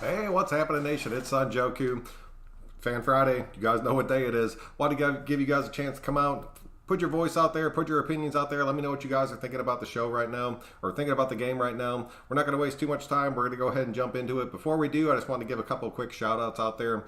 Hey, what's happening, Nation? It's Joku. Fan Friday. You guys know what day it is. Want to give you guys a chance to come out, put your voice out there, put your opinions out there. Let me know what you guys are thinking about the show right now or thinking about the game right now. We're not going to waste too much time. We're going to go ahead and jump into it. Before we do, I just want to give a couple of quick shout outs out there.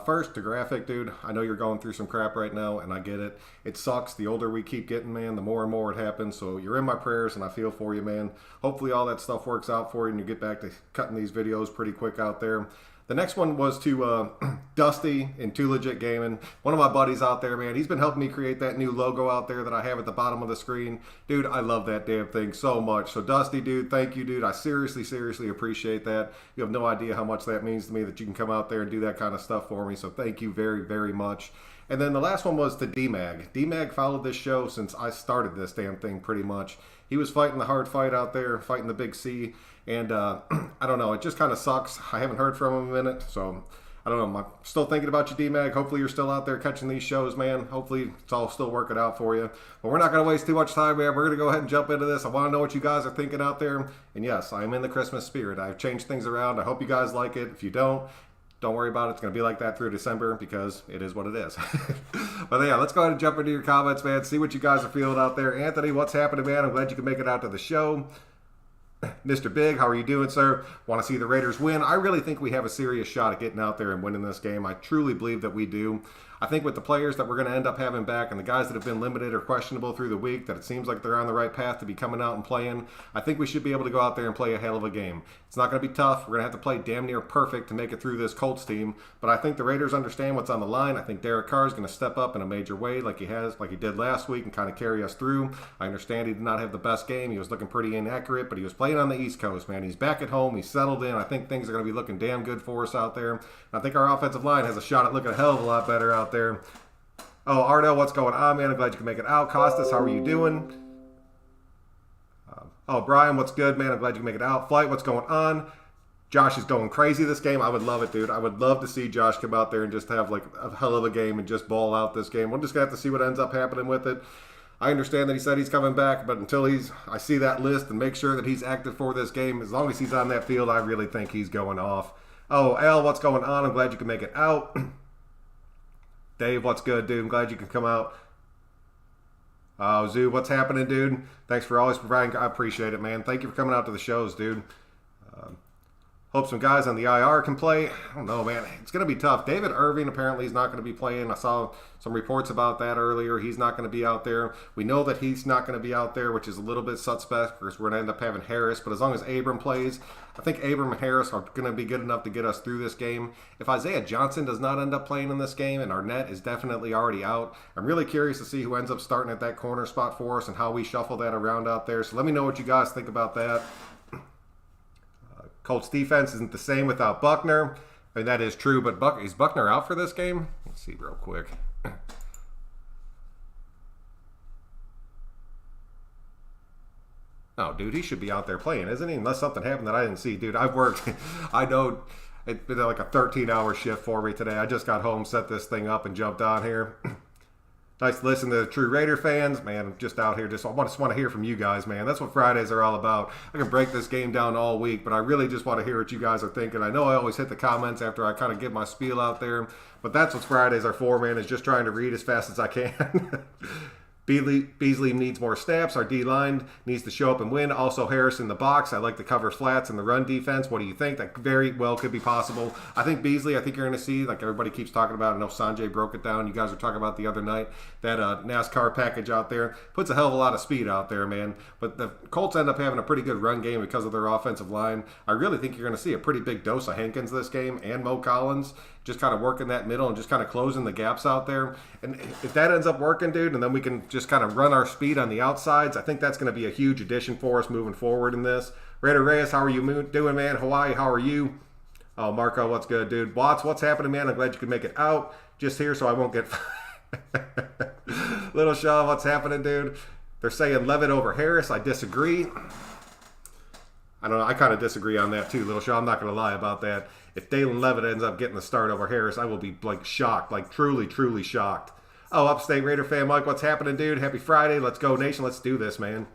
First, to Graphic, dude. I know you're going through some crap right now, and I get it. It sucks. The older we keep getting, man, the more and more it happens. So you're in my prayers, and I feel for you, man. Hopefully all that stuff works out for you, and you get back to cutting these videos pretty quick out there. The next one was to Dusty in Too Legit Gaming. One of my buddies out there, man. He's been helping me create that new logo out there that I have at the bottom of the screen. Dude, I love that damn thing so much. So Dusty, dude, thank you, dude. I seriously appreciate that. You have no idea how much that means to me that you can come out there and do that kind of stuff for me. So thank you very much. And then the last one was to D-Mag. D-Mag followed this show since I started this damn thing pretty much. He was fighting the hard fight out there, fighting the big C. And I don't know, it just kind of sucks. I haven't heard from him in a minute, so I don't know. I'm still thinking about you, D-Mag. Hopefully you're still out there catching these shows, man. Hopefully it's all still working out for you. But we're not going to waste too much time, man. We're going to go ahead and jump into this. I want to know what you guys are thinking out there. And yes, I am in the Christmas spirit. I've changed things around. I hope you guys like it. If you don't worry about it. It's going to be like that through December because it is what it is. But yeah, let's go ahead and jump into your comments, man. See what you guys are feeling out there. Anthony, what's happening, man? I'm glad you can make it out to the show. Mr. Big, how are you doing, sir? Want to see the Raiders win? I really think we have a serious shot at getting out there and winning this game. I truly believe that we do. I think with the players that we're going to end up having back and the guys that have been limited or questionable through the week, that it seems like they're on the right path to be coming out and playing, I think we should be able to go out there and play a hell of a game. It's not going to be tough. We're going to have to play damn near perfect to make it through this Colts team, but I think the Raiders understand what's on the line. I think Derek Carr is going to step up in a major way like he did last week and kind of carry us through. I understand he did not have the best game. He was looking pretty inaccurate, but he was playing on the East Coast, man. He's back at home. He's settled in. I think things are going to be looking damn good for us out there. And I think our offensive line has a shot at looking a hell of a lot better out there. Oh, Ardo, what's going on, man? I'm glad you can make it out. Costas, how are you doing? Oh, Brian, what's good, man? I'm glad you can make it out. Flight, what's going on? Josh is going crazy this game. I would love it, dude. I would love to see Josh come out there and just have like a hell of a game and just ball out this game. We're just going to have to see what ends up happening with it. I understand that he said he's coming back, but until I see that list and make sure that he's active for this game, as long as he's on that field, I really think he's going off. Oh, Al, what's going on? I'm glad you can make it out. Dave, what's good, dude? I'm glad you can come out. Zoo, what's happening, dude? Thanks for always providing. I appreciate it, man. Thank you for coming out to the shows, dude. Hope some guys on the IR can play. I don't know, man. It's going to be tough. David Irving apparently is not going to be playing. I saw some reports about that earlier. He's not going to be out there. We know that he's not going to be out there, which is a little bit suspect because we're going to end up having Harris. But as long as Abram plays, I think Abram and Harris are going to be good enough to get us through this game. If Isaiah Johnson does not end up playing in this game and Arnett is definitely already out, I'm really curious to see who ends up starting at that corner spot for us and how we shuffle that around out there. So let me know what you guys think about that. Colts defense isn't the same without Buckner. I mean, that is true, but is Buckner out for this game? Let's see real quick. Oh, dude, he should be out there playing, isn't he? Unless something happened that I didn't see. Dude, I've worked. I know it's been like a 13-hour shift for me today. I just got home, set this thing up, and jumped on here. Nice to listen to the true Raider fans. Man, I'm just out here. I just want to hear from you guys, man. That's what Fridays are all about. I can break this game down all week, but I really just want to hear what you guys are thinking. I know I always hit the comments after I kind of give my spiel out there, but that's what Fridays are for, man, is just trying to read as fast as I can. Beasley needs more snaps. Our D-line needs to show up and win. Also, Harris in the box. I like to cover flats in the run defense. What do you think? That very well could be possible. I think Beasley, I think you're going to see, like everybody keeps talking about, I know Sanjay broke it down. You guys were talking about the other night, that NASCAR package out there puts a hell of a lot of speed out there, man. But the Colts end up having a pretty good run game because of their offensive line. I really think you're going to see a pretty big dose of Hankins this game and Mo Collins, just kind of working that middle and just kind of closing the gaps out there. And if that ends up working, dude, and then we can just kind of run our speed on the outsides, I think that's going to be a huge addition for us moving forward in this. Raider Reyes, how are you doing, man? Hawaii, how are you? Oh, Marco, what's good, dude? Watts, what's happening, man? I'm glad you could make it out. Just here so I won't get... Little Shaw, what's happening, dude? They're saying Levitt over Harris. I disagree. I don't know. I kind of disagree on that too, Little Shaw. I'm not going to lie about that. If Dalen Levitt ends up getting the start over Harris, I will be like shocked, like truly shocked. Oh, Upstate Raider fan Mike, what's happening, dude? Happy Friday. Let's go, Nation. Let's do this, man.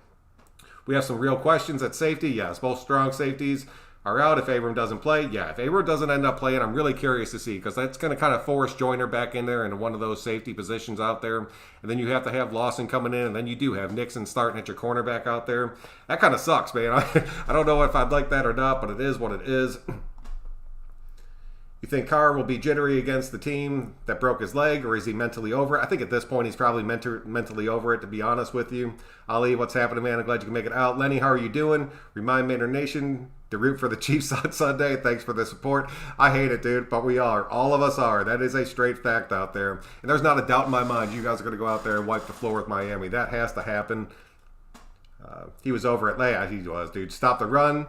We have some real questions at safety. Yes, both strong safeties are out if Abram doesn't play. Yeah, if Abram doesn't end up playing, I'm really curious to see, because that's going to kind of force Joyner back in there into one of those safety positions out there. And then you have to have Lawson coming in, and then you do have Nixon starting at your cornerback out there. That kind of sucks, man. I don't know if I'd like that or not, but it is what it is. You think Carr will be jittery against the team that broke his leg, or is he mentally over it? I think at this point he's probably mentally over it, to be honest with you. Ali, what's happening, man? I'm glad you can make it out. Lenny, how are you doing? Remind Manor Nation to root for the Chiefs on Sunday. Thanks for the support. I hate it, dude, but we are. All of us are. That is a straight fact out there. And there's not a doubt in my mind you guys are going to go out there and wipe the floor with Miami. That has to happen. He was over at Leia. He was, dude. Stop the run.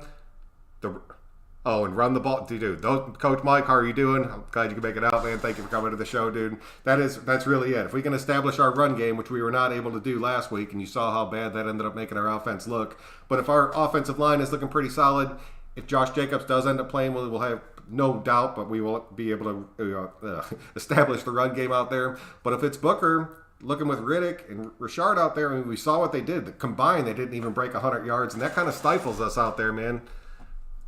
And run the ball. Dude, Coach Mike, how are you doing? I'm glad you can make it out, man. Thank you for coming to the show, dude. That's really it. If we can establish our run game, which we were not able to do last week, and you saw how bad that ended up making our offense look. But if our offensive line is looking pretty solid, if Josh Jacobs does end up playing, we'll have no doubt, but we will be able to establish the run game out there. But if it's Booker looking with Riddick and Richard out there, I mean, we saw what they did. Combined, they didn't even break 100 yards, and that kind of stifles us out there, man.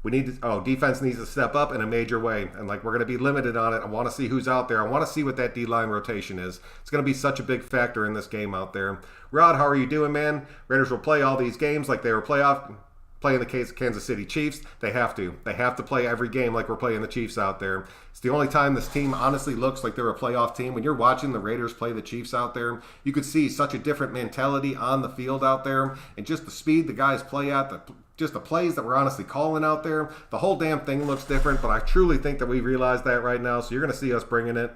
Defense needs to step up in a major way. And, we're going to be limited on it. I want to see who's out there. I want to see what that D-line rotation is. It's going to be such a big factor in this game out there. Rod, how are you doing, man? Raiders will play all these games like they were playing the Kansas City Chiefs. They have to. They have to play every game like we're playing the Chiefs out there. It's the only time this team honestly looks like they're a playoff team. When you're watching the Raiders play the Chiefs out there, you could see such a different mentality on the field out there. And just the speed the guys play at, just the plays that we're honestly calling out there. The whole damn thing looks different, but I truly think that we realize that right now, so you're going to see us bringing it.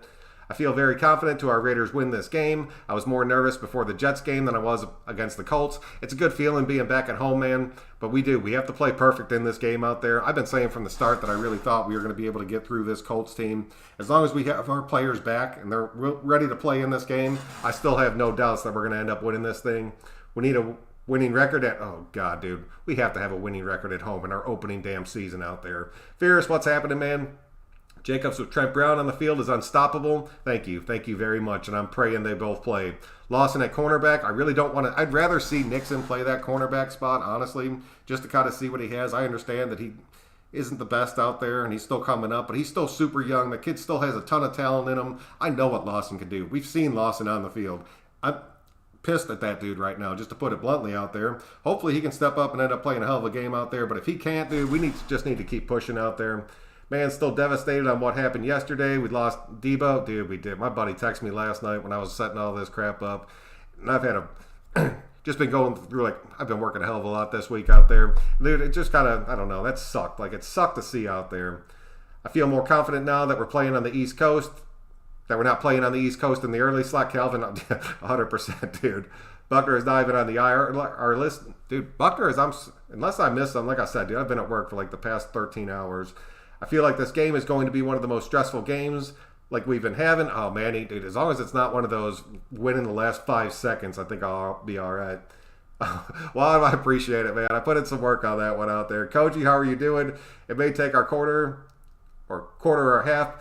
I feel very confident to our Raiders win this game. I was more nervous before the Jets game than I was against the Colts. It's a good feeling being back at home, man, but we have to play perfect in this game out there. I've been saying from the start that I really thought we were going to be able to get through this Colts team. As long as we have our players back and they're ready to play in this game, I still have no doubts that we're going to end up winning this thing. We need a winning record oh God, dude. We have to have a winning record at home in our opening damn season out there. Fierce, what's happening, man? Jacobs with Trent Brown on the field is unstoppable. Thank you very much, and I'm praying they both play. Lawson at cornerback, I really don't want to. I'd rather see Nixon play that cornerback spot, honestly, just to kind of see what he has. I understand that he isn't the best out there, and he's still coming up, but he's still super young. The kid still has a ton of talent in him. I know what Lawson can do. We've seen Lawson on the field. I'm pissed at that dude right now, just to put it bluntly out there. Hopefully he can step up and end up playing a hell of a game out there, but if he can't, dude, we just need to keep pushing out there. Man, still devastated on what happened yesterday. We lost Debo. Dude, we did. My buddy texted me last night when I was setting all this crap up. And I've had just been going through, I've been working a hell of a lot this week out there. Dude, it just kind of, I don't know, that sucked. It sucked to see out there. I feel more confident now that we're playing on the East Coast, that we're not playing on the East Coast in the early slot. Calvin, 100%, dude. Buckner is not even on the IR list. Dude, Buckner is, unless I miss him, like I said, dude, I've been at work for the past 13 hours. I feel like this game is going to be one of the most stressful games like we've been having. Oh, man, dude, as long as it's not one of those winning the last 5 seconds, I think I'll be all right. Well, I appreciate it, man. I put in some work on that one out there. Koji, how are you doing? It may take our quarter or half,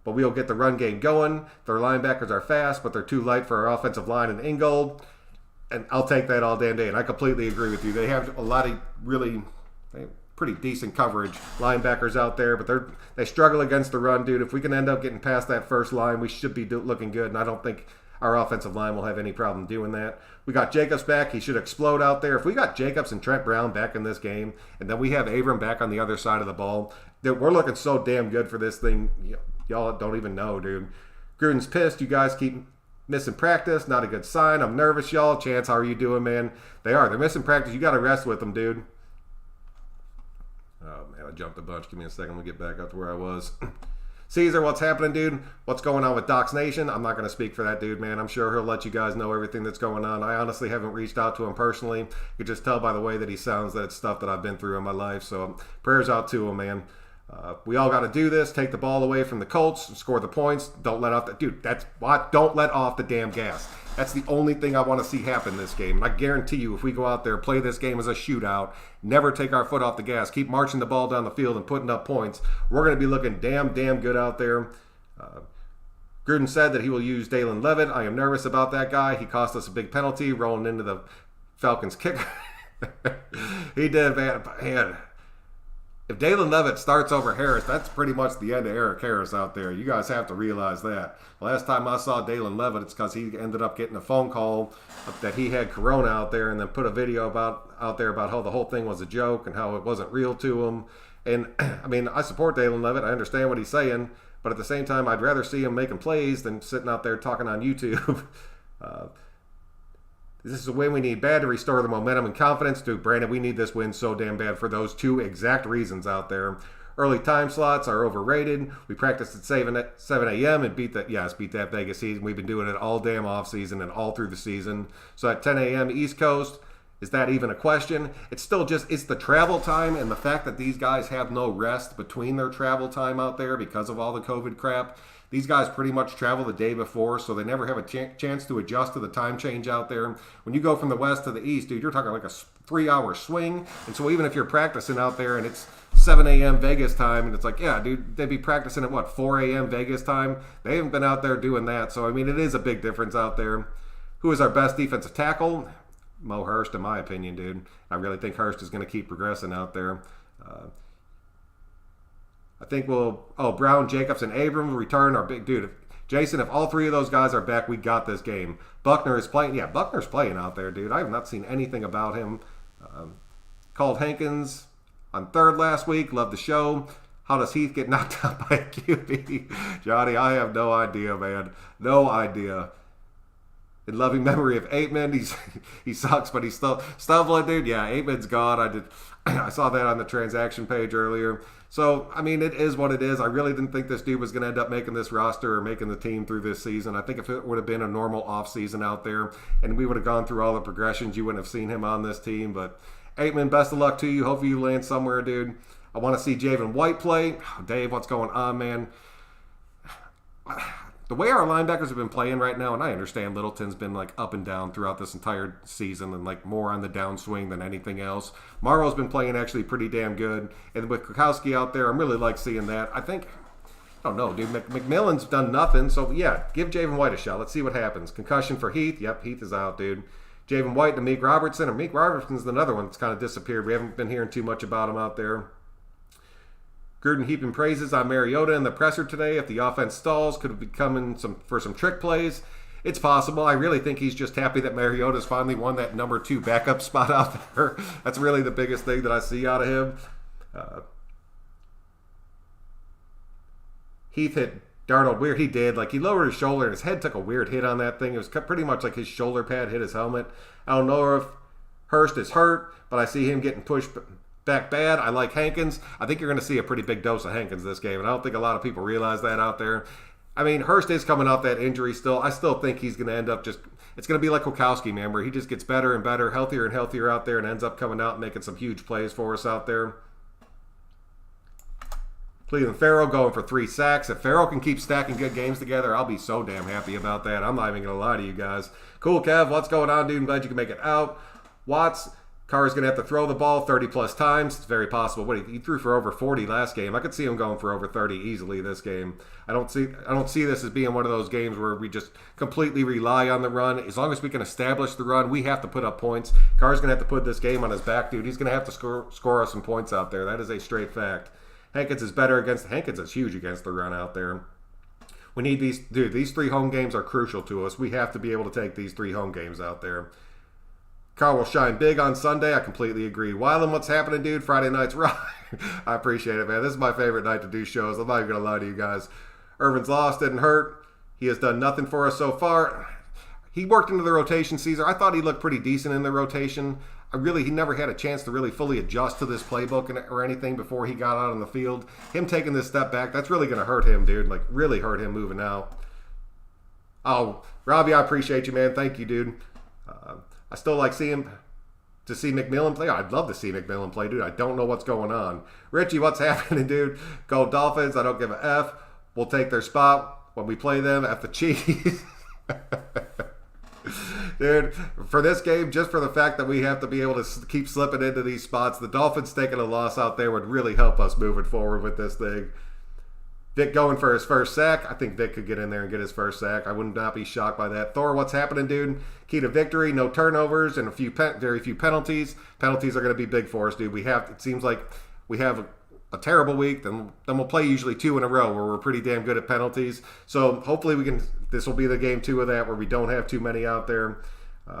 but we'll get the run game going. Their linebackers are fast, but they're too light for our offensive line in Ingold. And I'll take that all damn day. And I completely agree with you. They have a lot of really pretty decent coverage linebackers out there, but they struggle against the run, dude. If we can end up getting past that first line, we should be looking good, and I don't think our offensive line will have any problem doing that. We got Jacobs back. He should explode out there. If we got Jacobs and Trent Brown back in this game, and then we have Abram back on the other side of the ball, we're looking so damn good for this thing. Y'all don't even know, dude. Gruden's pissed. You guys keep missing practice. Not a good sign. I'm nervous, y'all. Chance, how are you doing, man? They're missing practice. You got to rest with them, dude. Oh, man, I jumped a bunch. Give me a second. We'll get back up to where I was. Caesar, what's happening, dude? What's going on with Docs Nation? I'm not going to speak for that dude, man. I'm sure he'll let you guys know everything that's going on. I honestly haven't reached out to him personally. You could just tell by the way that he sounds that it's stuff that I've been through in my life. So prayers out to him, man. We all got to do this. Take the ball away from the Colts. Score the points. Don't let off the... Dude, that's what? Don't let off the damn gas. That's the only thing I want to see happen this game. And I guarantee you, if we go out there, play this game as a shootout, never take our foot off the gas, keep marching the ball down the field and putting up points, we're going to be looking damn good out there. Gruden said that he will use Dalen Levitt. I am nervous about that guy. He cost us a big penalty rolling into the Falcons kicker. He did, man. if Dalen Levitt starts over Harris, that's pretty much the end of Eric Harris out there. You guys have to realize that. Last time I saw Dalen Levitt, it's because he ended up getting a phone call that he had corona out there, and then put a video out there about how the whole thing was a joke and how it wasn't real to him. And I mean, I support Dalen Levitt. I understand what he's saying, but at the same time, I'd rather see him making plays than sitting out there talking on YouTube. This is a win we need bad to restore the momentum and confidence. Dude, Brandon, we need this win so damn bad for those two exact reasons out there. Early time slots are overrated. We practiced at 7 a.m. and beat that Vegas season. We've been doing it all damn off season and all through the season. So at 10 a.m. East Coast, is that even a question? It's still just, it's the travel time and the fact that these guys have no rest between their travel time out there because of all the COVID crap. These guys pretty much travel the day before, so they never have a chance to adjust to the time change out there. When you go from the west to the east, dude, you're talking like a 3-hour swing. And so even if you're practicing out there and it's 7 a.m. Vegas time, and it's like, yeah, dude, they'd be practicing at 4 a.m. Vegas time? They haven't been out there doing that. So, I mean, it is a big difference out there. Who is our best defensive tackle? Mo Hurst, in my opinion, dude. I really think Hurst is going to keep progressing out there. I think Brown, Jacobs, and Abrams return our big dude. Jason, if all three of those guys are back, we got this game. Buckner is playing. Yeah, Buckner's playing out there, dude. I have not seen anything about him. Called Hankins on third last week. Love the show. How does Heath get knocked out by a QB? Johnny, I have no idea, man. No idea. In loving memory of Aitman, he sucks, but he's still stumbling, dude. Yeah, Aitman's gone. I saw that on the transaction page earlier. So, I mean, it is what it is. I really didn't think this dude was going to end up making this roster or making the team through this season. I think if it would have been a normal offseason out there and we would have gone through all the progressions, you wouldn't have seen him on this team. But, Aitman, best of luck to you. Hopefully you land somewhere, dude. I want to see Javen White play. Dave, what's going on, man? The way our linebackers have been playing right now, and I understand Littleton's been like up and down throughout this entire season and like more on the downswing than anything else. Morrow's been playing actually pretty damn good. And with Kukowski out there, I'm really like seeing that. I don't know, dude. McMillan's done nothing. So, yeah, give Javen White a shot. Let's see what happens. Concussion for Heath. Yep, Heath is out, dude. Javen White to Meek Robertson. Or Meek Robertson's another one that's kind of disappeared. We haven't been hearing too much about him out there. Gruden heaping praises on Mariota in the presser today. If the offense stalls, could be coming for some trick plays. It's possible. I really think he's just happy that Mariota's finally won that number 2 backup spot out there. That's really the biggest thing that I see out of him. Heath hit Darnold weird. He did. Like, he lowered his shoulder and his head took a weird hit on that thing. It was pretty much like his shoulder pad hit his helmet. I don't know if Hurst is hurt, but I see him getting pushed back bad. I like Hankins. I think you're going to see a pretty big dose of Hankins this game, and I don't think a lot of people realize that out there. I mean, Hurst is coming off that injury still. I still think he's going to end up it's going to be like Kukowski, man, where he just gets better and better, healthier and healthier out there and ends up coming out and making some huge plays for us out there. Cleveland Farrell going for 3 sacks. If Farrell can keep stacking good games together, I'll be so damn happy about that. I'm not even going to lie to you guys. Cool, Kev. What's going on, dude? I'm glad you can make it out. Watts. Carr's going to have to throw the ball 30-plus times. It's very possible. He threw for over 40 last game. I could see him going for over 30 easily this game. I don't see this as being one of those games where we just completely rely on the run. As long as we can establish the run, we have to put up points. Carr's going to have to put this game on his back, dude. He's going to have to score us some points out there. That is a straight fact. Hankins is huge against the run out there. We need these 3 home games are crucial to us. We have to be able to take these 3 home games out there. Carl will shine big on Sunday. I completely agree. Wyland, what's happening, dude? Friday night's right. I appreciate it, man. This is my favorite night to do shows. I'm not even going to lie to you guys. Irvin's lost, didn't hurt. He has done nothing for us so far. He worked into the rotation, Caesar. I thought he looked pretty decent in the rotation. He never had a chance to really fully adjust to this playbook or anything before he got out on the field. Him taking this step back, that's really going to hurt him, dude. Like, really hurt him moving out. Oh, Robbie, I appreciate you, man. Thank you, dude. I still like to see McMillan play. I'd love to see McMillan play, dude. I don't know what's going on. Richie, what's happening, dude? Go Dolphins. I don't give a F. We'll take their spot when we play them at the Chiefs. Dude, for this game, just for the fact that we have to be able to keep slipping into these spots, the Dolphins taking a loss out there would really help us moving forward with this thing. Vic going for his first sack. I think Vic could get in there and get his first sack. I would not be shocked by that. Thor, what's happening, dude? Key to victory, no turnovers and very few penalties. Penalties are going to be big for us, dude. It seems like we have a terrible week, then we'll play usually 2 in a row where we're pretty damn good at penalties. So hopefully this will be the game 2 of that where we don't have too many out there.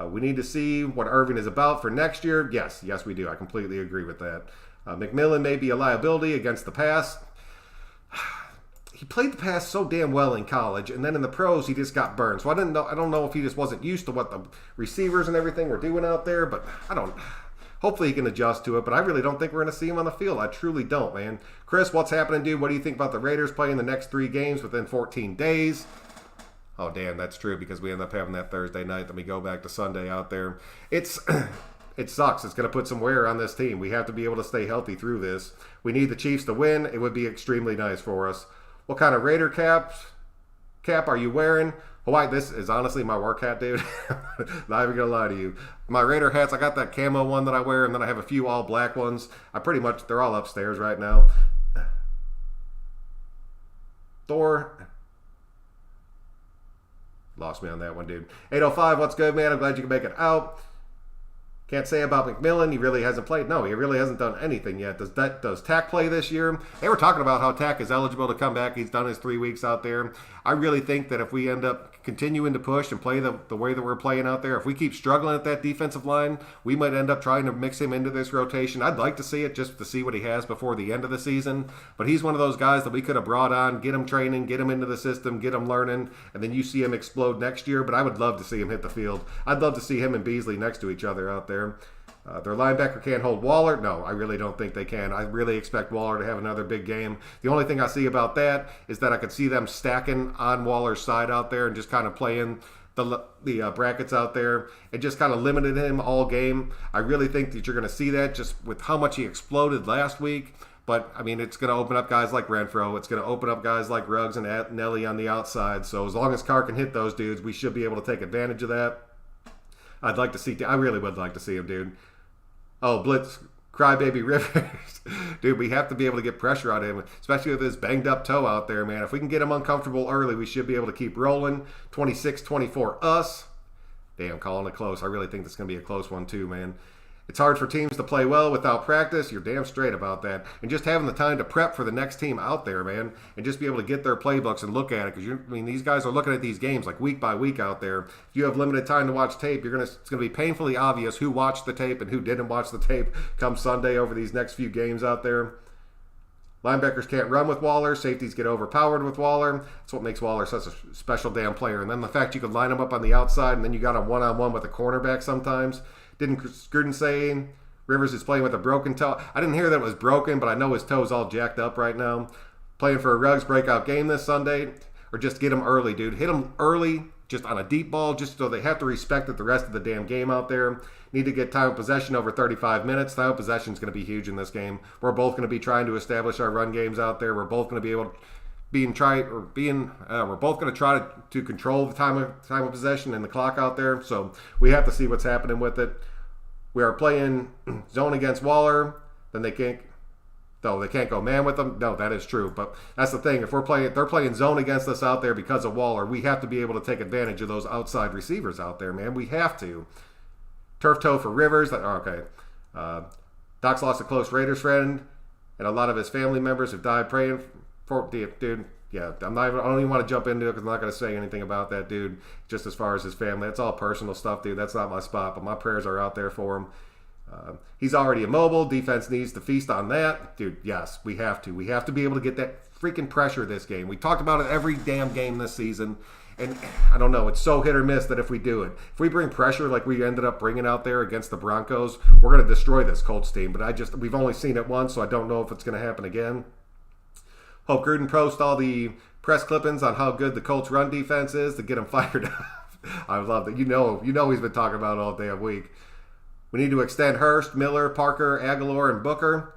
We need to see what Irving is about for next year. Yes, we do. I completely agree with that. McMillan may be a liability against the pass. He played the pass so damn well in college, and then in the pros he just got burned. So I don't know if he just wasn't used to what the receivers and everything were doing out there, but hopefully he can adjust to it, but I really don't think we're going to see him on the field. I truly don't, man. Chris, what's happening, dude? What do you think about the Raiders playing the next 3 games within 14 days? Oh, damn, that's true because we end up having that Thursday night, then we go back to Sunday out there. It sucks. It's going to put some wear on this team. We have to be able to stay healthy through this. We need the Chiefs to win. It would be extremely nice for us. What kind of Raider cap are you wearing? Hawaii, this is honestly my work hat, dude. Not even going to lie to you. My Raider hats, I got that camo one that I wear, and then I have a few all black ones. They're all upstairs right now. Thor. Lost me on that one, dude. 805, what's good, man? I'm glad you can make it out. Can't say about McMillan. He really hasn't played. No, he really hasn't done anything yet. Does Tack play this year? They were talking about how Tack is eligible to come back. He's done his 3 weeks out there. I really think that if we end up continuing to push and play the way that we're playing out there, if we keep struggling at that defensive line, we might end up trying to mix him into this rotation. I'd like to see it just to see what he has before the end of the season. But he's one of those guys that we could have brought on, get him training, get him into the system, get him learning, and then you see him explode next year. But I would love to see him hit the field. I'd love to see him and Beasley next to each other out there. Their linebacker can't hold Waller. No, I really don't think they can. I really expect Waller to have another big game. The only thing I see about that is that I could see them stacking on Waller's side out there and just kind of playing the brackets out there and just kind of limited him all game. I really think that you're going to see that just with how much he exploded last week. But, I mean, it's going to open up guys like Renfro. It's going to open up guys like Ruggs and Nelly on the outside. So as long as Carr can hit those dudes, we should be able to take advantage of that. I really would like to see him, dude. Oh, blitz, crybaby Rivers. Dude, we have to be able to get pressure on him, especially with his banged up toe out there, man. If we can get him uncomfortable early, we should be able to keep rolling. 26-24 us. Damn, calling it close. I really think this is going to be a close one too, man. It's hard for teams to play well without practice. You're damn straight about that. And just having the time to prep for the next team out there, man, and just be able to get their playbooks and look at it. Because these guys are looking at these games like week by week out there. If you have limited time to watch tape, it's going to be painfully obvious who watched the tape and who didn't watch the tape come Sunday over these next few games out there. Linebackers can't run with Waller. Safeties get overpowered with Waller. That's what makes Waller such a special damn player. And then the fact you could line him up on the outside and then you got him one-on-one with a cornerback sometimes. Didn't Gruden say Rivers is playing with a broken toe? I didn't hear that it was broken, but I know his toe's all jacked up right now. Playing for a Ruggs breakout game this Sunday, or just get him early, dude. Hit him early, just on a deep ball, just so they have to respect it the rest of the damn game out there. Need to get time of possession over 35 minutes. Time of possession is going to be huge in this game. We're both going to be trying to establish our run games out there. We're both going to be able to we're both going to try to control the time of possession and the clock out there. So we have to see what's happening with it. We are playing zone against Waller. Then they can't go man with them. No, that is true. But that's the thing. If they're playing zone against us out there because of Waller. We have to be able to take advantage of those outside receivers out there, man. We have to. Turf toe for Rivers. Okay. Doc's lost a close Raiders friend, and a lot of his family members have died praying for dude. Yeah, I don't even want to jump into it because I'm not going to say anything about that dude. Just as far as his family, that's all personal stuff, dude. That's not my spot, but my prayers are out there for him. He's already immobile. Defense needs to feast on that, dude. Yes, we have to. We have to be able to get that freaking pressure this game. We talked about it every damn game this season, and I don't know. It's so hit or miss that if we do it, if we bring pressure like we ended up bringing out there against the Broncos, we're going to destroy this Colts team. But we've only seen it once, so I don't know if it's going to happen again. Hope Gruden posts all the press clippings on how good the Colts run defense is to get him fired up. I love that. You know he's been talking about it all damn week. We need to extend Hurst, Miller, Parker, Aguilar, and Booker.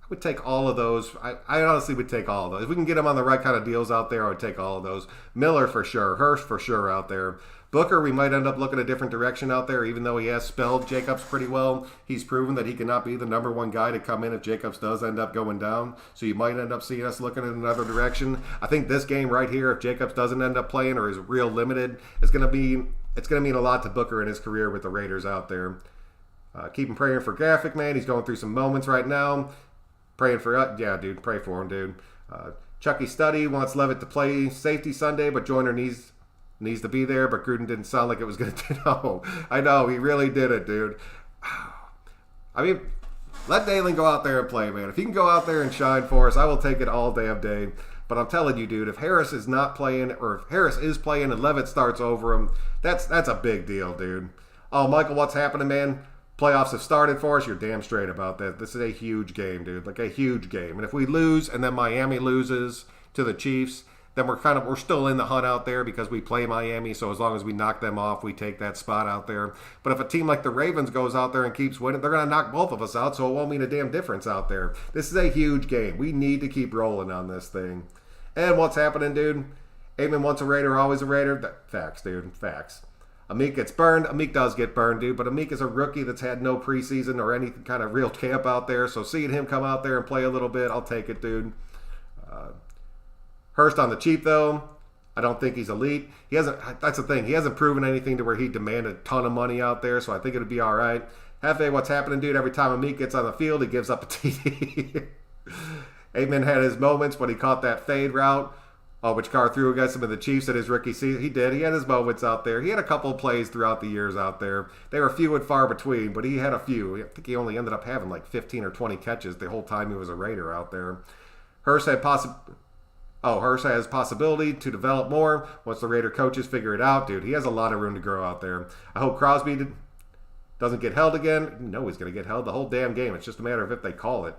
I would take all of those. I honestly would take all of those. If we can get them on the right kind of deals out there, I would take all of those. Miller for sure. Hurst for sure out there. Booker, we might end up looking a different direction out there, even though he has spelled Jacobs pretty well. He's proven that he cannot be the number one guy to come in if Jacobs does end up going down. So you might end up seeing us looking in another direction. I think this game right here, if Jacobs doesn't end up playing or is real limited, it's going to mean a lot to Booker in his career with the Raiders out there. Keep him praying for Graphic, man. He's going through some moments right now. Praying for yeah, dude. Pray for him, dude. Chucky Studdy wants Levitt to play safety Sunday, but Joyner needs to be there. But Gruden didn't sound like it was going to. No, I know he really did it, dude. I mean, let Daylon go out there and play, man. If he can go out there and shine for us, I will take it all damn day. But I'm telling you, dude, if Harris is not playing, or if Harris is playing and Levitt starts over him, that's a big deal, dude. Oh, Michael, what's happening, man? Playoffs have started for us. You're damn straight about that. This is a huge game, dude. Like a huge game. And if we lose and then Miami loses to the Chiefs, then we're still in the hunt out there because we play Miami. So as long as we knock them off, we take that spot out there. But if a team like the Ravens goes out there and keeps winning, they're going to knock both of us out. So it won't mean a damn difference out there. This is a huge game. We need to keep rolling on this thing. And what's happening, dude? Amen once a Raider, always a Raider. Facts, dude. Facts. Amik gets burned. Amik does get burned, dude. But Amik is a rookie that's had no preseason or any kind of real camp out there. So seeing him come out there and play a little bit, I'll take it, dude. Hurst on the cheap, though. I don't think he's elite. He hasn't. That's the thing. He hasn't proven anything to where he demanded a ton of money out there. So I think it'll be all right. Hefe, what's happening, dude? Every time Amik gets on the field, he gives up a TD. Amen had his moments when he caught that fade route. Which Carr threw against him in the Chiefs at his rookie season. He did. He had his moments out there. He had a couple of plays throughout the years out there. They were few and far between, but he had a few. I think he only ended up having like 15 or 20 catches the whole time he was a Raider out there. Hurst has possibility to develop more once the Raider coaches figure it out. Dude, he has a lot of room to grow out there. I hope Crosby doesn't get held again. No, he's going to get held the whole damn game. It's just a matter of if they call it.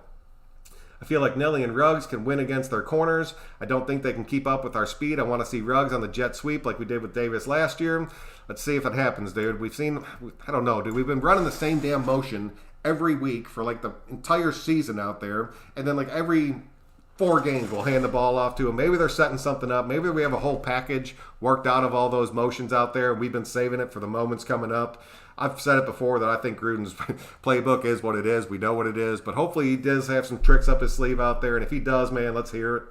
I feel like Nelly and Ruggs can win against their corners. I don't think they can keep up with our speed. I want to see Ruggs on the jet sweep like we did with Davis last year. Let's see if it happens, dude. I don't know, dude. We've been running the same damn motion every week for like the entire season out there. And then like every 4 games we'll hand the ball off to them. Maybe they're setting something up. Maybe we have a whole package worked out of all those motions out there. We've been saving it for the moments coming up. I've said it before that I think Gruden's playbook is what it is. We know what it is. But hopefully he does have some tricks up his sleeve out there. And if he does, man, let's hear it.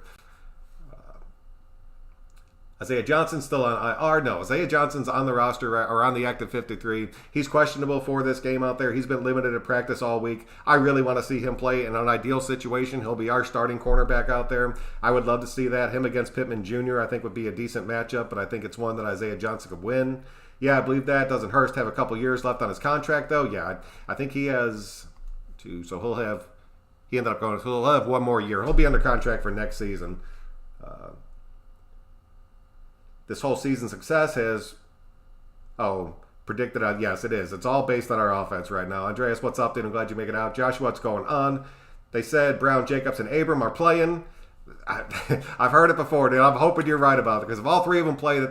Isaiah Johnson's still on IR. No, Isaiah Johnson's on the roster or on the active 53. He's questionable for this game out there. He's been limited at practice all week. I really want to see him play in an ideal situation. He'll be our starting cornerback out there. I would love to see that. Him against Pittman Jr. I think would be a decent matchup, but I think it's one that Isaiah Johnson could win. Yeah, I believe that. Doesn't Hurst have a couple years left on his contract, though? Yeah, I think he has 2. So he'll have one more year. He'll be under contract for next season. This whole season's success has, predicted on, yes, it is. It's all based on our offense right now. Andreas, what's up, dude? I'm glad you make it out. Joshua, what's going on? They said Brown, Jacobs, and Abram are playing. I've heard it before, dude. I'm hoping you're right about it because if all 3 of them play,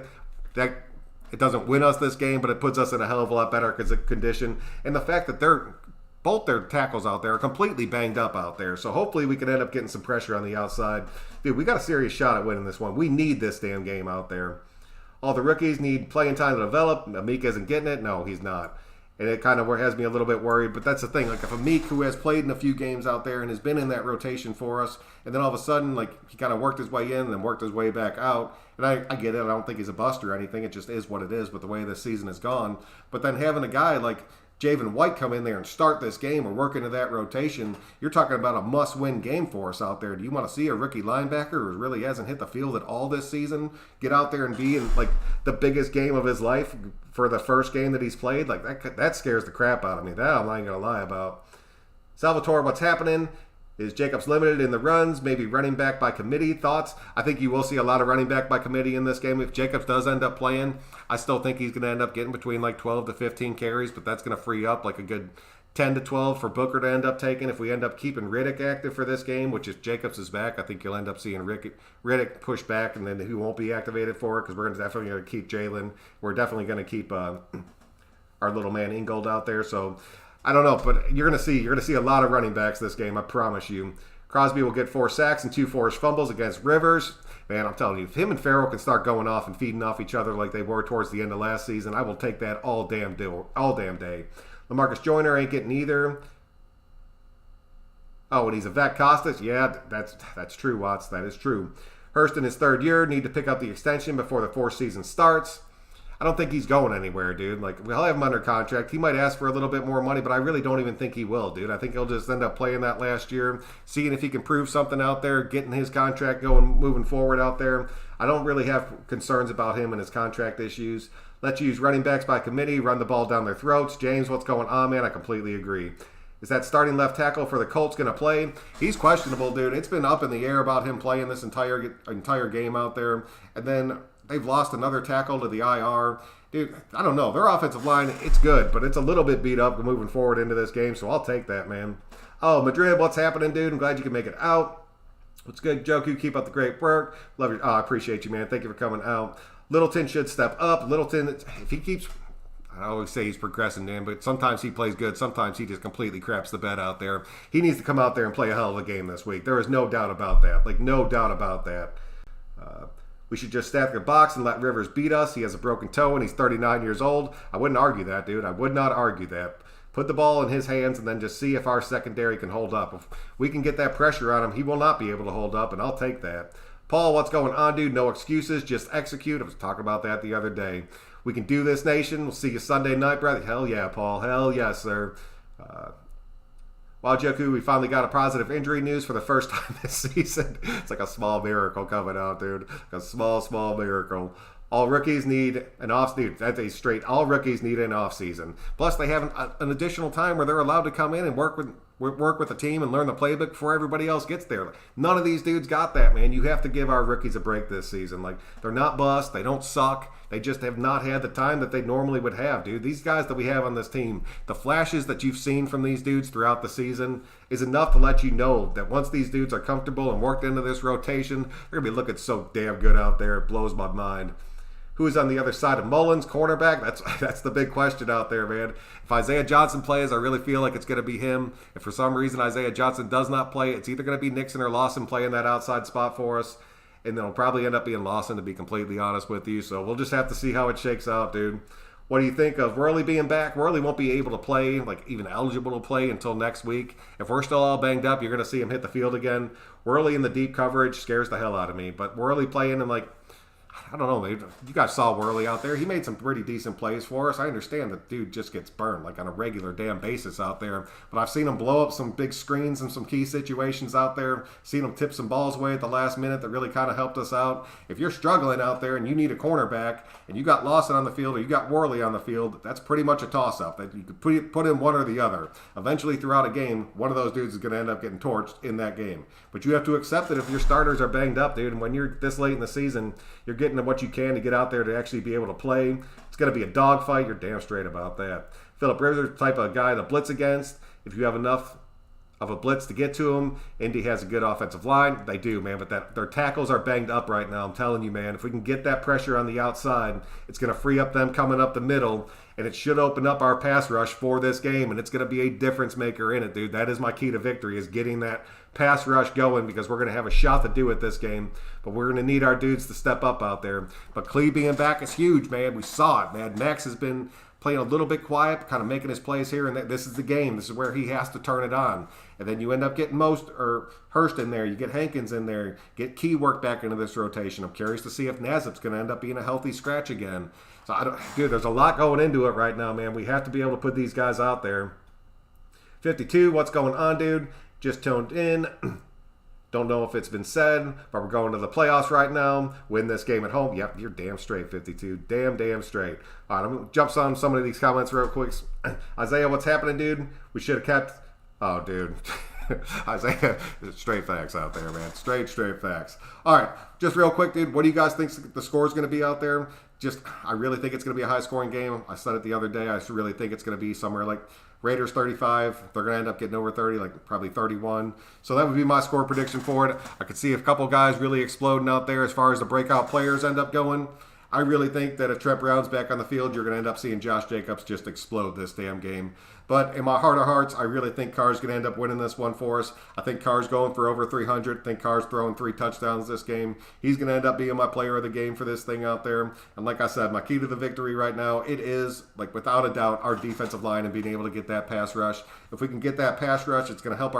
that it doesn't win us this game, but it puts us in a hell of a lot better condition. And the fact that both their tackles out there are completely banged up out there. So hopefully we can end up getting some pressure on the outside. Dude, we got a serious shot at winning this one. We need this damn game out there. All the rookies need playing time to develop. Amik isn't getting it. No, he's not. And it kind of has me a little bit worried. But that's the thing. Like if Amik, who has played in a few games out there and has been in that rotation for us, and then all of a sudden, like he kind of worked his way in and then worked his way back out. And I get it. I don't think he's a bust or anything. It just is what it is with the way this season has gone. But then having a guy like Javen White come in there and start this game or work into that rotation, you're talking about a must-win game for us out there. Do you want to see a rookie linebacker who really hasn't hit the field at all this season get out there and be in like the biggest game of his life for the first game that he's played? Like that scares the crap out of me. That I'm not going to lie about. Salvatore, what's happening? Is Jacobs limited in the runs? Maybe running back by committee? Thoughts? I think you will see a lot of running back by committee in this game. If Jacobs does end up playing, I still think he's going to end up getting between like 12 to 15 carries, but that's going to free up like a good 10 to 12 for Booker to end up taking. If we end up keeping Riddick active for this game, which if Jacobs is back, I think you'll end up seeing Riddick push back, and then he won't be activated for it because we're definitely going to keep Jalen. We're definitely going to keep our little man Ingold out there. So I don't know, but you're gonna see a lot of running backs this game. I promise you. Crosby will get 4 sacks and 2 forced fumbles against Rivers. Man, I'm telling you, if him and Farrell can start going off and feeding off each other like they were towards the end of last season, I will take that all damn day. LaMarcus Joyner ain't getting either. Oh, and he's a vet. Costas, yeah, that's true, Watts. That is true. Hurst in his 3rd year need to pick up the extension before the 4th season starts. I don't think he's going anywhere, dude. Like, we'll have him under contract. He might ask for a little bit more money, but I really don't even think he will, dude. I think he'll just end up playing that last year, seeing if he can prove something out there, getting his contract going, moving forward out there. I don't really have concerns about him and his contract issues. Let's use running backs by committee, run the ball down their throats. James, what's going on, man? I completely agree. Is that starting left tackle for the Colts going to play? He's questionable, dude. It's been up in the air about him playing this entire game out there. And then they've lost another tackle to the IR. Dude, I don't know. Their offensive line, it's good, but it's a little bit beat up moving forward into this game, so I'll take that, man. Oh, Madrid, what's happening, dude? I'm glad you can make it out. What's good, Joku? Keep up the great work. Love you. Oh, I appreciate you, man. Thank you for coming out. Littleton should step up. Littleton, if he keeps... I always say he's progressing, man, but sometimes he plays good. Sometimes he just completely craps the bed out there. He needs to come out there and play a hell of a game this week. There is no doubt about that. Like, no doubt about that. We should just stack the box and let Rivers beat us. He has a broken toe and he's 39 years old. I wouldn't argue that, dude. I would not argue that. Put the ball in his hands and then just see if our secondary can hold up. If we can get that pressure on him, he will not be able to hold up, and I'll take that. Paul, what's going on, dude? No excuses. Just execute. I was talking about that the other day. We can do this, nation. We'll see you Sunday night, brother. Hell yeah, Paul. Hell yes, sir. Wow, Joku, we finally got a positive injury news for the first time this season. It's like a small miracle coming out, dude. A small miracle. All rookies need an off-season. That's a straight. All rookies need an off-season. Plus, they have an additional time where they're allowed to come in and work with the team and learn the playbook before everybody else gets there. None of these dudes got that, man. You have to give our rookies a break this season. Like, they're not bust. They don't suck. They just have not had the time that they normally would have, dude. These guys that we have on this team, the flashes that you've seen from these dudes throughout the season is enough to let you know that once these dudes are comfortable and worked into this rotation, they're going to be looking so damn good out there. It blows my mind. Who is on the other side of Mullins, cornerback? That's the big question out there, man. If Isaiah Johnson plays, I really feel like it's going to be him. If for some reason Isaiah Johnson does not play, it's either going to be Nixon or Lawson playing that outside spot for us. And then it'll probably end up being Lawson, to be completely honest with you. So we'll just have to see how it shakes out, dude. What do you think of Worley being back? Worley won't be able to play, like even eligible to play until next week. If we're still all banged up, you're going to see him hit the field again. Worley in the deep coverage scares the hell out of me. But Worley playing in like, I don't know, man. You guys saw Worley out there. He made some pretty decent plays for us. I understand that dude just gets burned like on a regular damn basis out there. But I've seen him blow up some big screens in some key situations out there. Seen him tip some balls away at the last minute that really kind of helped us out. If you're struggling out there and you need a cornerback and you got Lawson on the field or you got Worley on the field, that's pretty much a toss-up. That you could put in one or the other. Eventually throughout a game, one of those dudes is going to end up getting torched in that game. But you have to accept that if your starters are banged up, dude, and when you're this late in the season, you're getting what you can to get out there to actually be able to play. It's going to be a dogfight. You're damn straight about that. Philip Rivers, type of guy to blitz against. If you have enough of a blitz to get to him, Indy has a good offensive line. They do, man, but their tackles are banged up right now. I'm telling you, man. If we can get that pressure on the outside, it's going to free up them coming up the middle, and it should open up our pass rush for this game, and it's going to be a difference maker in it, dude. That is my key to victory, is getting that pass rush going, because we're going to have a shot to do it this game, but we're going to need our dudes to step up out there. But Clee being back is huge, man. We saw it, man. Max has been playing a little bit quiet, kind of making his plays here, and this is the game. This is where he has to turn it on. And then you end up getting Hurst in there. You get Hankins in there. Get Key work back into this rotation. I'm curious to see if Nazip's going to end up being a healthy scratch again. So, dude, there's a lot going into it right now, man. We have to be able to put these guys out there. 52, what's going on, dude? Just tuned in. Don't know if it's been said, but we're going to the playoffs right now. Win this game at home. Yep, you're damn straight, 52. Damn straight. All right, I'm going to jump on some of these comments real quick. Isaiah, what's happening, dude? We should have kept... Oh, dude. Isaiah, straight facts out there, man. Straight facts. All right, just real quick, dude. What do you guys think the score is going to be out there? I really think it's going to be a high-scoring game. I said it the other day. I really think it's going to be somewhere like Raiders 35. They're going to end up getting over 30, like probably 31. So that would be my score prediction for it. I could see a couple guys really exploding out there as far as the breakout players end up going. I really think that if Trent Brown's back on the field, you're going to end up seeing Josh Jacobs just explode this damn game. But in my heart of hearts, I really think Carr's going to end up winning this one for us. I think Carr's going for over 300. I think Carr's throwing 3 touchdowns this game. He's going to end up being my player of the game for this thing out there. And like I said, my key to the victory right now, it is, like without a doubt, our defensive line and being able to get that pass rush. If we can get that pass rush, it's going to help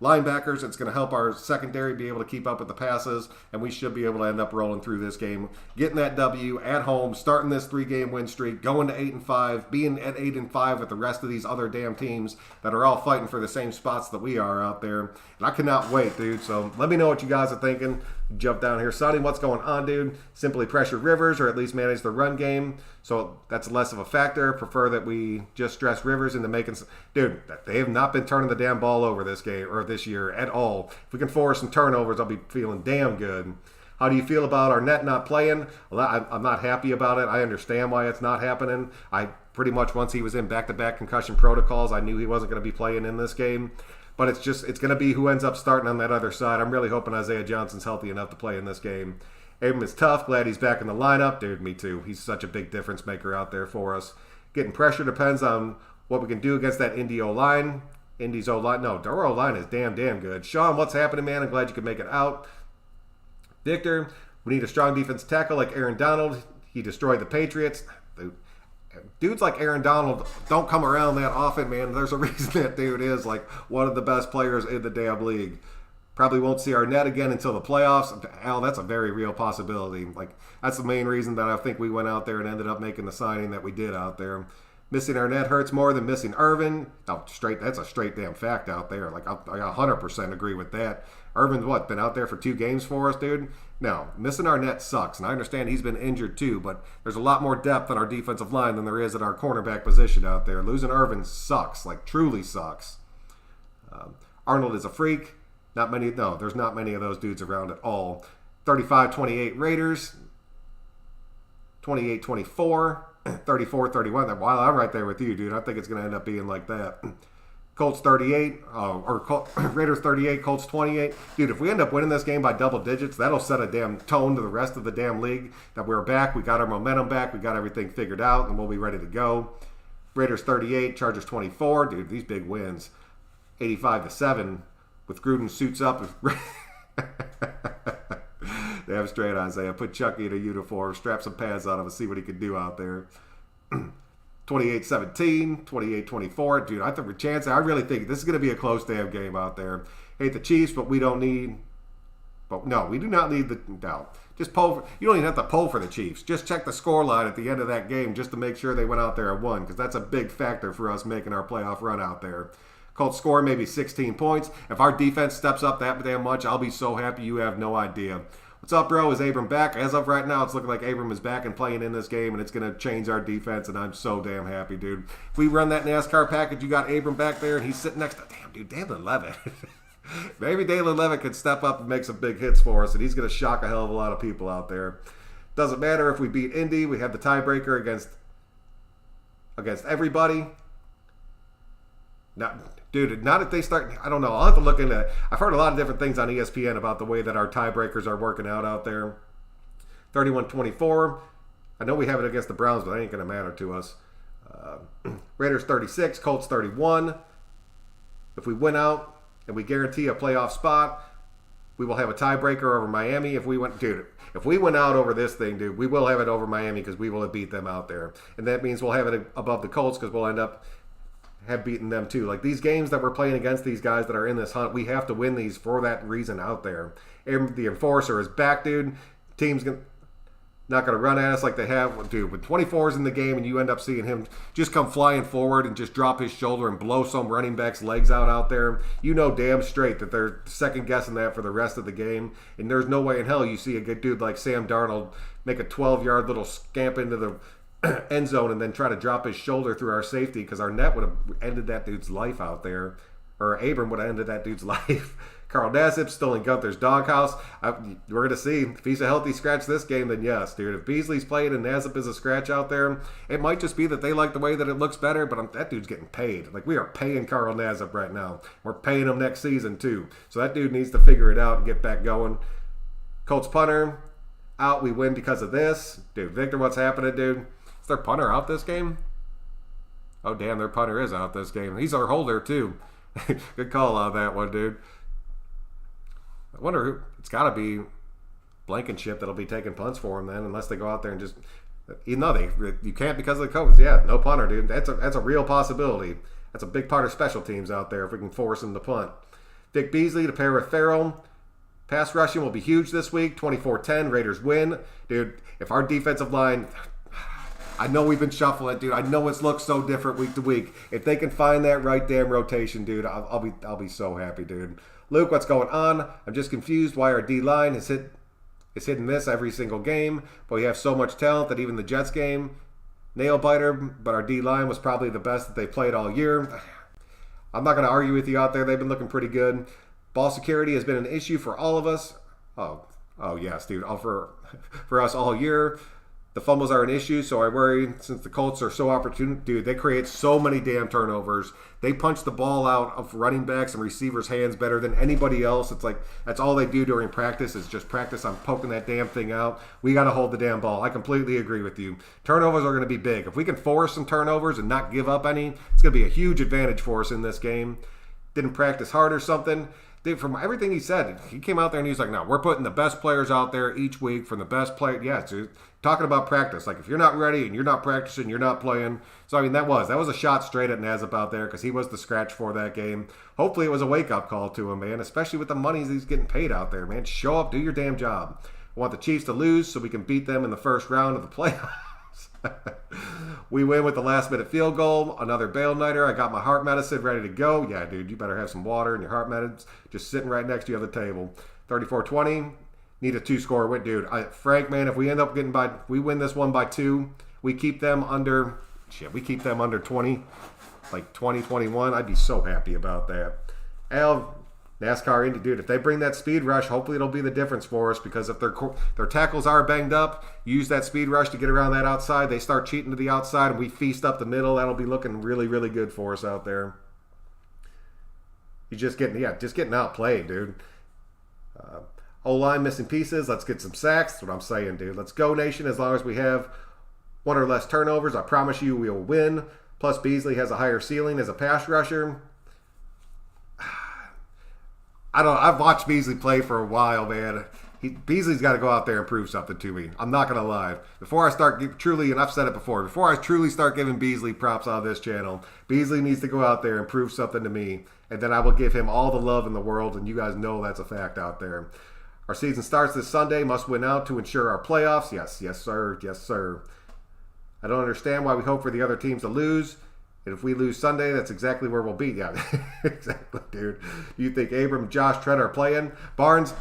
linebackers. It's going to help our secondary be able to keep up with the passes, and we should be able to end up rolling through this game, getting that W at home, starting this 3-game win streak, going to 8-5, being at 8-5 with the rest of these other damn teams that are all fighting for the same spots that we are out there. And I cannot wait, dude. So let me know what you guys are thinking. Jump down here. Sonny, what's going on, dude? Simply pressure Rivers or at least manage the run game. So that's less of a factor. Prefer that we just stress Rivers into making... Dude, they have not been turning the damn ball over this game or this year at all. If we can force some turnovers, I'll be feeling damn good. How do you feel about Arnett not playing? Well, I'm not happy about it. I understand why it's not happening. I pretty much, once he was in back-to-back concussion protocols, I knew he wasn't going to be playing in this game. But it's going to be who ends up starting on that other side. I'm really hoping Isaiah Johnson's healthy enough to play in this game. Abram is tough. Glad he's back in the lineup. Dude, me too. He's such a big difference maker out there for us. Getting pressure depends on what we can do against that Indy O-line. Indy's O-line. No, their O-line is damn good. Sean, what's happening, man? I'm glad you could make it out. Victor, we need a strong defense tackle like Aaron Donald. He destroyed the Patriots. Dudes like Aaron Donald don't come around that often, man. There's a reason that dude is like one of the best players in the damn league. Probably won't see Arnett again until the playoffs. Al, that's a very real possibility. Like, that's the main reason that I think we went out there and ended up making the signing that we did out there. Missing Arnett hurts more than missing Irvin. No, that's a straight damn fact out there. Like, I 100% agree with that. Irvin's been out there for 2 games for us, dude? No, missing Arnett sucks, and I understand he's been injured too, but there's a lot more depth on our defensive line than there is at our cornerback position out there. Losing Irvin sucks, like truly sucks. Arnold is a freak. There's not many of those dudes around at all. 35-28 Raiders. 28-24. 34-31. While I'm right there with you, dude. I think it's going to end up being like that. Colts 38, Raiders 38, Colts 28. Dude, if we end up winning this game by double digits, that'll set a damn tone to the rest of the damn league that we're back. We got our momentum back. We got everything figured out, and we'll be ready to go. Raiders 38, Chargers 24. Dude, these big wins. 85-7 with Gruden suits up. Damn straight, Isaiah. Put Chucky in a uniform, strap some pads on him, and see what he can do out there. 28-17, 28-24. Dude, I think we're chancing. I really think this is going to be a close damn game out there. Hate the Chiefs, but we don't need... But no, we do not need the... No. Just poll... You don't even have to poll for the Chiefs. Just check the score line at the end of that game just to make sure they went out there and won, because that's a big factor for us making our playoff run out there. Colts score maybe 16 points. If our defense steps up that damn much, I'll be so happy you have no idea. What's up, bro? Is Abram back? As of right now, it's looking like Abram is back and playing in this game, and it's going to change our defense, and I'm so damn happy, dude. If we run that NASCAR package, you got Abram back there, and he's sitting next to... Damn, dude, Dalen Levitt. Maybe Dalen Levitt could step up and make some big hits for us, and he's going to shock a hell of a lot of people out there. Doesn't matter if we beat Indy. We have the tiebreaker against everybody. Dude, not if they start... I don't know. I'll have to look into it. I've heard a lot of different things on ESPN about the way that our tiebreakers are working out there. 31-24. I know we have it against the Browns, but that ain't going to matter to us. Raiders 36, Colts 31. If we win out and we guarantee a playoff spot, we will have a tiebreaker over Miami. If we win out over this thing, dude, we will have it over Miami because we will have beat them out there. And that means we'll have it above the Colts because we'll end up... have beaten them too. Like these games that we're playing against these guys that are in this hunt, we have to win these for that reason out there. And the Enforcer is back, dude. Team's not going to run at us like they have. Dude, when 24 is in the game and you end up seeing him just come flying forward and just drop his shoulder and blow some running back's legs out there, you know damn straight that they're second guessing that for the rest of the game. And there's no way in hell you see a good dude like Sam Darnold make a 12-yard little scamp into the end zone and then try to drop his shoulder through our safety, because our net would have ended that dude's life out there, or Abram would have ended that dude's life. Carl Nassib still in Gunther's doghouse. We're going to see. If he's a healthy scratch this game, then yes, dude. If Beasley's playing and Nassib is a scratch out there, it might just be that they like the way that it looks better, but that dude's getting paid. Like, we are paying Carl Nassib right now. We're paying him next season, too. So that dude needs to figure it out and get back going. Colts punter, out. We win because of this. Dude, Victor, what's happening, dude? Is their punter out this game? Oh, damn, their punter is out this game. He's our holder, too. Good call on that one, dude. I wonder who... It's got to be Blankenship that'll be taking punts for him then, unless they go out there and just... You can't because of the COVID. Yeah, no punter, dude. That's a real possibility. That's a big part of special teams out there if we can force them to punt. Dick Beasley to pair with Farrell. Pass rushing will be huge this week. 24-10, Raiders win. Dude, if our defensive line, I know we've been shuffling it, dude. I know it's looked so different week to week. If they can find that right damn rotation, dude, I'll be so happy, dude. Luke, what's going on? I'm just confused why our D-line is hit and miss every single game, but we have so much talent that even the Jets game, nail biter, but our D-line was probably the best that they played all year. I'm not going to argue with you out there. They've been looking pretty good. Ball security has been an issue for all of us. Oh yes, dude. For us all year. The fumbles are an issue, so I worry since the Colts are so opportune. Dude, they create so many damn turnovers. They punch the ball out of running backs and receivers' hands better than anybody else. It's like that's all they do during practice is just practice on poking that damn thing out. We got to hold the damn ball. I completely agree with you. Turnovers are going to be big. If we can force some turnovers and not give up any, it's going to be a huge advantage for us in this game. Didn't practice hard or something. Dude, from everything he said, he came out there and he was like, no, we're putting the best players out there each week from the best player. Yeah, dude. Talking about practice. Like, if you're not ready and you're not practicing, you're not playing. So, I mean, that was a shot straight at Nazep out there because he was the scratch for that game. Hopefully it was a wake-up call to him, man, especially with the money he's getting paid out there, man. Show up, do your damn job. I want the Chiefs to lose so we can beat them in the first round of the playoffs. We win with the last-minute field goal. Another bail nighter. I got my heart medicine ready to go. Yeah, dude, you better have some water and your heart medicine just sitting right next to you on the table. 34-20. Need a 2-score win, dude. Frank, man, if we end up we win this one by 2. We keep them under 20, like 20-21. I'd be so happy about that. Al, NASCAR Indy, dude, if they bring that speed rush, hopefully it'll be the difference for us because if their tackles are banged up, use that speed rush to get around that outside. They start cheating to the outside and we feast up the middle. That'll be looking really, really good for us out there. You're just getting outplayed, dude. O-line missing pieces. Let's get some sacks. That's what I'm saying, dude. Let's go, Nation. As long as we have one or less turnovers, I promise you we'll win. Plus, Beasley has a higher ceiling as a pass rusher. I've watched Beasley play for a while, man. Beasley's got to go out there and prove something to me. I'm not going to lie. Before I start and I've said it before, before I truly start giving Beasley props on this channel, Beasley needs to go out there and prove something to me, and then I will give him all the love in the world, and you guys know that's a fact out there. Our season starts this Sunday. Must win out to ensure our playoffs. Yes, sir. Yes, sir. I don't understand why we hope for the other teams to lose. And if we lose Sunday, that's exactly where we'll be. Yeah, exactly, dude. Do you think Abram and Josh Trent are playing? Barnes,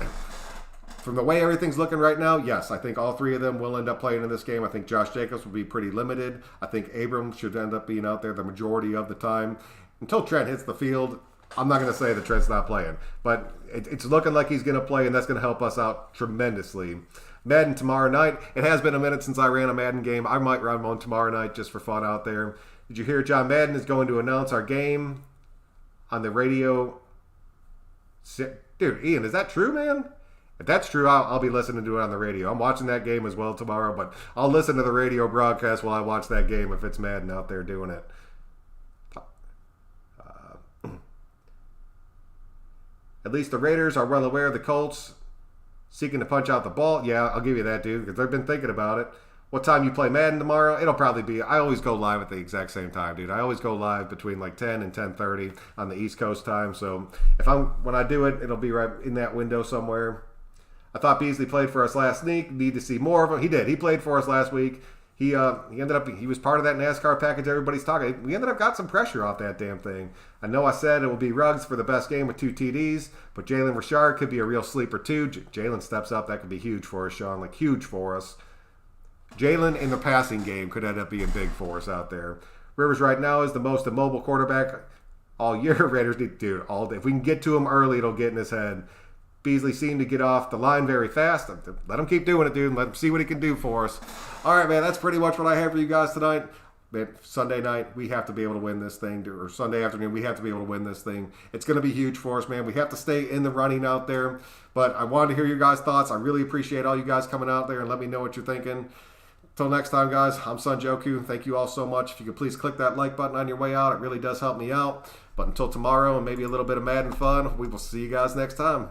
from the way everything's looking right now, yes. I think all three of them will end up playing in this game. I think Josh Jacobs will be pretty limited. I think Abram should end up being out there the majority of the time. Until Trent hits the field, I'm not going to say that Trent's not playing, but it's looking like he's going to play, and that's going to help us out tremendously. Madden tomorrow night. It has been a minute since I ran a Madden game. I might run one tomorrow night just for fun out there. Did you hear John Madden is going to announce our game on the radio? Dude, Ian, is that true, man? If that's true, I'll be listening to it on the radio. I'm watching that game as well tomorrow, but I'll listen to the radio broadcast while I watch that game if it's Madden out there doing it. At least the Raiders are well aware of the Colts seeking to punch out the ball. Yeah, I'll give you that, dude, because they've been thinking about it. What time you play Madden tomorrow? It'll probably be, I always go live at the exact same time, dude. I always go live between like 10 and 10:30 on the East Coast time. So when I do it, it'll be right in that window somewhere. I thought Beasley played for us last week. Need to see more of him. He did. He played for us last week. He was part of that NASCAR package everybody's talking. We ended up got some pressure off that damn thing. I know I said it will be Ruggs for the best game with 2 TDs, but Jalen Richard could be a real sleeper too. Jalen steps up. That could be huge for us, Sean. Like, huge for us. Jalen in the passing game could end up being big for us out there. Rivers right now is the most immobile quarterback all year. Raiders need to do it all day. If we can get to him early, it'll get in his head. Beasley seemed to get off the line very fast. Let him keep doing it, dude. Let him see what he can do for us. All right, man, that's pretty much what I have for you guys tonight. Man, Sunday night, we have to be able to win this thing. Or Sunday afternoon, we have to be able to win this thing. It's going to be huge for us, man. We have to stay in the running out there. But I wanted to hear your guys' thoughts. I really appreciate all you guys coming out there and let me know what you're thinking. Until next time, guys, I'm Son Joku. Thank you all so much. If you could please click that like button on your way out, it really does help me out. But until tomorrow and maybe a little bit of Madden fun, we will see you guys next time.